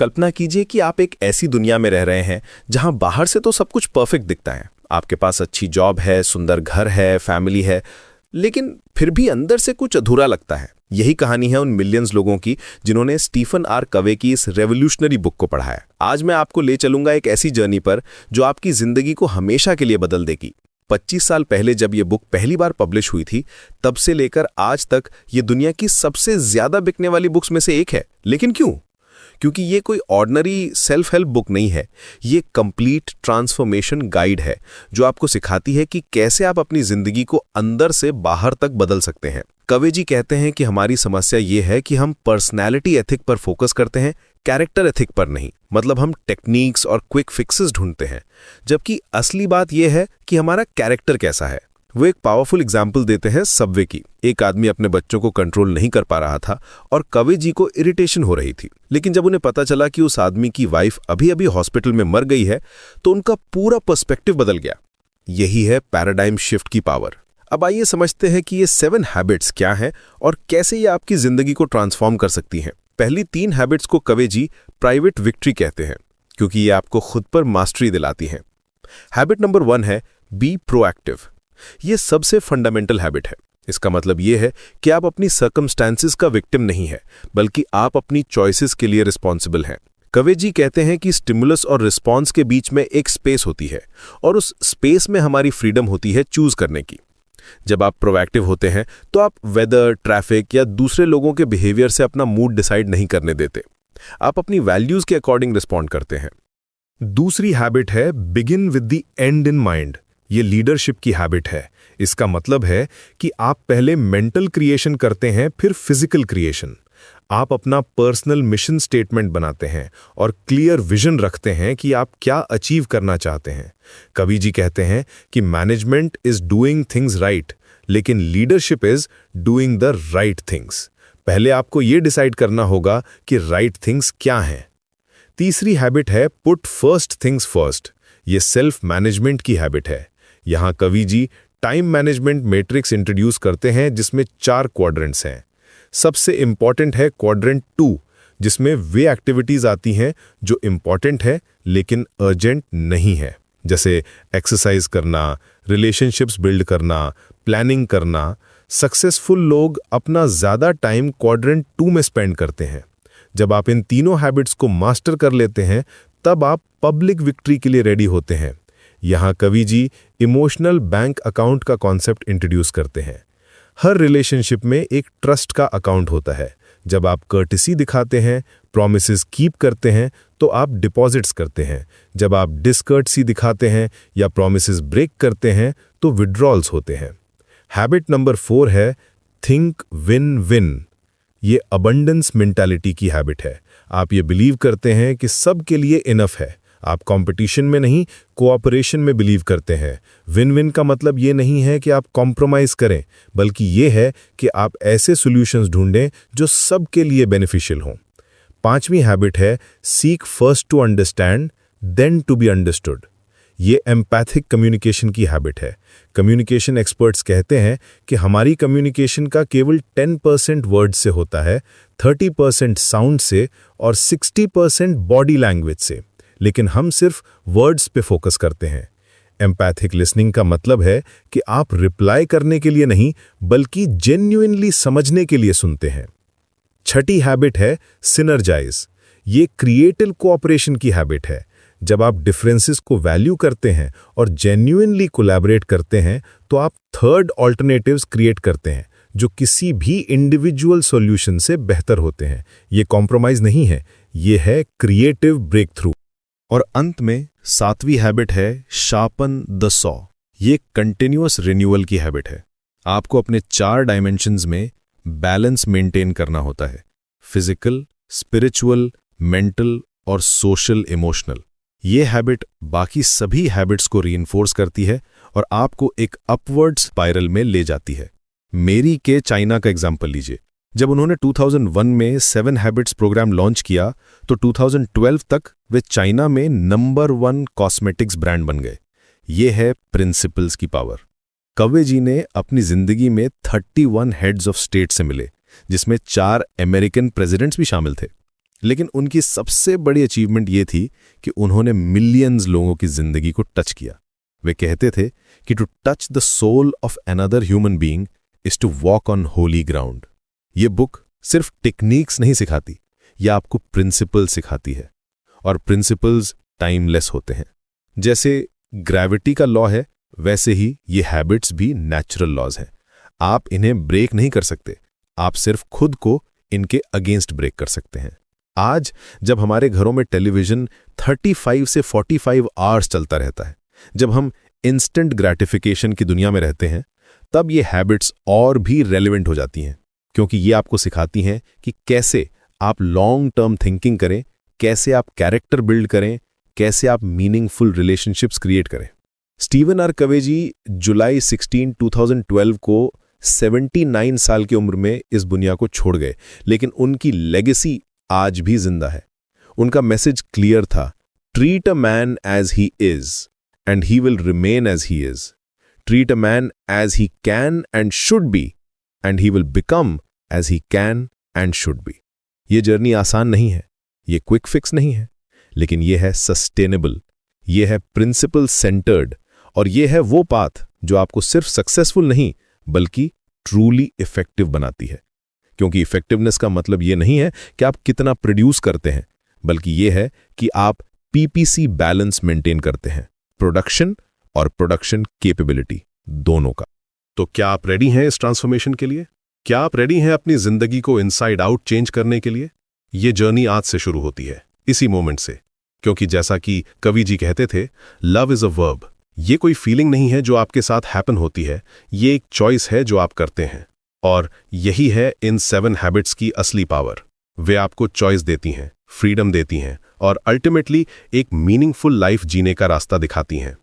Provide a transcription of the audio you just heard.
कल्पना कीजिए कि आप एक ऐसी दुनिया में रह रहे हैं जहां बाहर से तो सब कुछ परफेक्ट दिखता है। आपके पास अच्छी जॉब है, सुंदर घर है, फैमिली है, लेकिन फिर भी अंदर से कुछ अधूरा लगता है। यही कहानी है उन मिलियंस लोगों की जिन्होंने स्टीफन आर कवे की इस रेवोल्यूशनरी बुक को पढ़ा है। आज मैं आपको ले चलूंगा एक ऐसी जर्नी पर जो आपकी जिंदगी को हमेशा के लिए बदल देगी। 25 साल पहले जब ये बुक पहली बार पब्लिश हुई थी, तब से लेकर आज तक ये दुनिया की सबसे ज्यादा बिकने वाली बुक्स में से एक है। लेकिन क्यों? क्योंकि ये कोई ऑर्डिनरी सेल्फ हेल्प बुक नहीं है। ये कंप्लीट ट्रांसफॉर्मेशन गाइड है जो आपको सिखाती है कि कैसे आप अपनी जिंदगी को अंदर से बाहर तक बदल सकते हैं। कवे जी कहते हैं कि हमारी समस्या ये है कि हम पर्सनैलिटी एथिक पर फोकस करते हैं, कैरेक्टर एथिक पर नहीं। मतलब हम टेक्निक्स और क्विक फिक्सेस ढूंढते हैं, जबकि असली बात यह है कि हमारा कैरेक्टर कैसा है। वो एक पावरफुल एग्जाम्पल देते हैं सबवे की। एक आदमी अपने बच्चों को कंट्रोल नहीं कर पा रहा था और कवे जी को इरिटेशन हो रही थी, लेकिन जब उन्हें पता चला कि उस आदमी की वाइफ अभी अभी हॉस्पिटल में मर गई है, तो उनका पूरा पर्सपेक्टिव बदल गया। यही है पैराडाइम शिफ्ट की पावर। अब आइए समझते हैं कि ये 7 हैबिट्स क्या हैं और कैसे ये आपकी जिंदगी को ट्रांसफॉर्म कर सकती हैं। पहली 3 हैबिट्स को कवे जी प्राइवेट विक्ट्री कहते हैं, क्योंकि ये आपको खुद पर मास्टरी दिलाती हैं। हैबिट नंबर 1 है बी प्रोएक्टिव। ये सबसे फंडामेंटल हैबिट है। इसका मतलब ये है कि आप अपनी सर्कमस्टेंसेस का विक्टिम नहीं है, बल्कि आप अपनी चॉइसेस के लिए रिस्पॉन्सिबल हैं। कवे जी कहते हैं कि स्टिमुलस और रिस्पॉन्स के बीच में एक स्पेस होती है और उस स्पेस में हमारी फ्रीडम होती है चूज करने की। जब आप प्रोएक्टिव होते हैं तो आप वेदर, ट्रैफिक या दूसरे लोगों के बिहेवियर से अपना मूड डिसाइड नहीं करने देते। आप अपनी वैल्यूज के अकॉर्डिंग रिस्पॉन्ड करते हैं। दूसरी हैबिट है begin with the and in mind. ये लीडरशिप की हैबिट है। इसका मतलब है कि आप पहले मेंटल क्रिएशन करते हैं, फिर फिजिकल क्रिएशन। आप अपना पर्सनल मिशन स्टेटमेंट बनाते हैं और क्लियर विजन रखते हैं कि आप क्या अचीव करना चाहते हैं। कवि जी कहते हैं कि management is doing things right, लेकिन leadership is doing the right things. पहले आपको यह डिसाइड करना होगा कि राइट थिंग्स क्या हैं। तीसरी हैबिट है पुट फर्स्ट थिंग्स फर्स्ट। ये सेल्फ मैनेजमेंट की हैबिट है। यहां कवि जी टाइम मैनेजमेंट मैट्रिक्स इंट्रोड्यूस करते हैं, जिसमें 4 क्वाड्रेंट्स हैं। सबसे इंपॉर्टेंट है क्वाड्रेंट 2, जिसमें वे एक्टिविटीज आती हैं जो इंपॉर्टेंट है लेकिन अर्जेंट नहीं है, जैसे एक्सरसाइज करना, रिलेशनशिप्स बिल्ड करना, प्लानिंग करना। सक्सेसफुल लोग अपना ज्यादा टाइम क्वाड्रेंट 2 में स्पेंड करते हैं। जब आप इन तीनों हैबिट्स को मास्टर कर लेते हैं, तब आप पब्लिक विक्ट्री के लिए रेडी होते हैं। यहां कवि जी इमोशनल बैंक अकाउंट का कॉन्सेप्ट इंट्रोड्यूस करते हैं। हर रिलेशनशिप में एक ट्रस्ट का अकाउंट होता है। जब आप कर्टिसी दिखाते हैं, प्रॉमिसेस कीप करते हैं, तो आप डिपॉजिट्स करते हैं। जब आप डिसकर्टसी दिखाते हैं या प्रॉमिसेस ब्रेक करते हैं, तो विड्रॉल्स होते हैं। हैबिट नंबर 4 है थिंक विन विन। ये अबंडेंस मेंटालिटी की हैबिट है। आप ये बिलीव करते हैं कि सब के लिए इनफ है। आप कंपटीशन में नहीं, कोऑपरेशन में बिलीव करते हैं। विन विन का मतलब ये नहीं है कि आप कॉम्प्रोमाइज करें, बल्कि ये है कि आप ऐसे सॉल्यूशंस ढूंढें जो सबके लिए बेनिफिशियल हों। 5वीं हैबिट है seek first to understand then to be understood. ये एम्पैथिक कम्युनिकेशन की हैबिट है। कम्युनिकेशन एक्सपर्ट्स कहते हैं कि हमारी कम्युनिकेशन का केवल 10% वर्ड से होता है, 30% साउंड से और 60% बॉडी लैंग्वेज से, लेकिन हम सिर्फ वर्ड्स पे फोकस करते हैं। एम्पैथिक लिसनिंग का मतलब है कि आप रिप्लाई करने के लिए नहीं, बल्कि जेन्युइनली समझने के लिए सुनते हैं। 6ठी हैबिट है सिनर्जाइज। ये क्रिएटिव कोऑपरेशन की हैबिट है। जब आप डिफरेंसेस को वैल्यू करते हैं और जेन्युइनली कोलैबोरेट करते हैं, तो आप थर्ड ऑल्टरनेटिव्स क्रिएट करते हैं जो किसी भी इंडिविजुअल सॉल्यूशन से बेहतर होते हैं। ये कॉम्प्रोमाइज नहीं है, ये है क्रिएटिव ब्रेक थ्रू। और अंत में 7वीं हैबिट है शार्पन द सॉ। ये कंटिन्यूअस रिन्यूअल की हैबिट है। आपको अपने 4 डायमेंशंस में बैलेंस मेंटेन करना होता है, फिजिकल, स्पिरिचुअल, मेंटल और सोशल इमोशनल। ये हैबिट बाकी सभी हैबिट्स को रीइंफोर्स करती है और आपको एक अपवर्ड स्पाइरल में ले जाती है। मेरी के चाइना का एग्जाम्पल लीजिए। जब उन्होंने 2001 में 7 हैबिट्स प्रोग्राम लॉन्च किया, तो 2012 तक वे चाइना में नंबर 1 कॉस्मेटिक्स ब्रांड बन गए। ये है प्रिंसिपल्स की पावर। कवे जी ने अपनी जिंदगी में 31 हेड्स ऑफ स्टेट से मिले, जिसमें 4 अमेरिकन प्रेसिडेंट्स भी शामिल थे। लेकिन उनकी सबसे बड़ी अचीवमेंट ये थी कि उन्होंने मिलियंस लोगों की जिंदगी को टच किया। वे कहते थे कि to touch the soul of another human being is to walk on holy ground. ये बुक सिर्फ टेक्निक्स नहीं सिखाती, यह आपको प्रिंसिपल सिखाती है, और प्रिंसिपल्स टाइमलेस होते हैं। जैसे ग्रेविटी का लॉ है, वैसे ही ये हैबिट्स भी नेचुरल लॉज हैं। आप इन्हें ब्रेक नहीं कर सकते, आप सिर्फ खुद को इनके अगेंस्ट ब्रेक कर सकते हैं। आज जब हमारे घरों में टेलीविजन 35 से 45 आवर्स चलता रहता है, जब हम इंस्टेंट ग्रेटिफिकेशन की दुनिया में रहते हैं, तब ये हैबिट्स और भी रेलेवेंट हो जाती हैं, क्योंकि ये आपको सिखाती हैं कि कैसे आप लॉन्ग टर्म थिंकिंग करें, कैसे आप कैरेक्टर बिल्ड करें, कैसे आप मीनिंगफुल रिलेशनशिप्स क्रिएट करें। स्टीवन आर कवे जी जुलाई 16, 2012 को 79 साल की उम्र में इस दुनिया को छोड़ गए, लेकिन उनकी लेगेसी आज भी जिंदा है। उनका मैसेज क्लियर था, treat a man as he is and he will remain as he is. Treat a man as he can and should be and he will become as he can and should be. ये journey आसान नहीं है, ये quick fix नहीं है, लेकिन ये है सस्टेनेबल, ये है प्रिंसिपल सेंटर्ड, और ये है वो पाथ जो आपको सिर्फ सक्सेसफुल नहीं बल्कि ट्रूली इफेक्टिव बनाती है। क्योंकि इफेक्टिवनेस का मतलब ये नहीं है कि आप कितना प्रोड्यूस करते हैं, बल्कि ये है कि आप पीपीसी बैलेंस मेंटेन करते हैं, प्रोडक्शन और प्रोडक्शन कैपेबिलिटी दोनों का। तो क्या आप रेडी हैं इस ट्रांसफॉर्मेशन के लिए? क्या आप रेडी हैं अपनी जिंदगी को इनसाइड आउट चेंज करने के लिए? ये जर्नी आज से शुरू होती है, इसी मोमेंट से। क्योंकि जैसा कि कवि जी कहते थे, लव इज अ वर्ब। ये कोई फीलिंग नहीं है जो आपके साथ हैपन होती है, ये एक चॉइस है जो आप करते हैं। और यही है इन 7 हैबिट्स की असली पावर। वे आपको चॉइस देती हैं, फ्रीडम देती हैं और अल्टीमेटली एक मीनिंगफुल लाइफ जीने का रास्ता दिखाती हैं।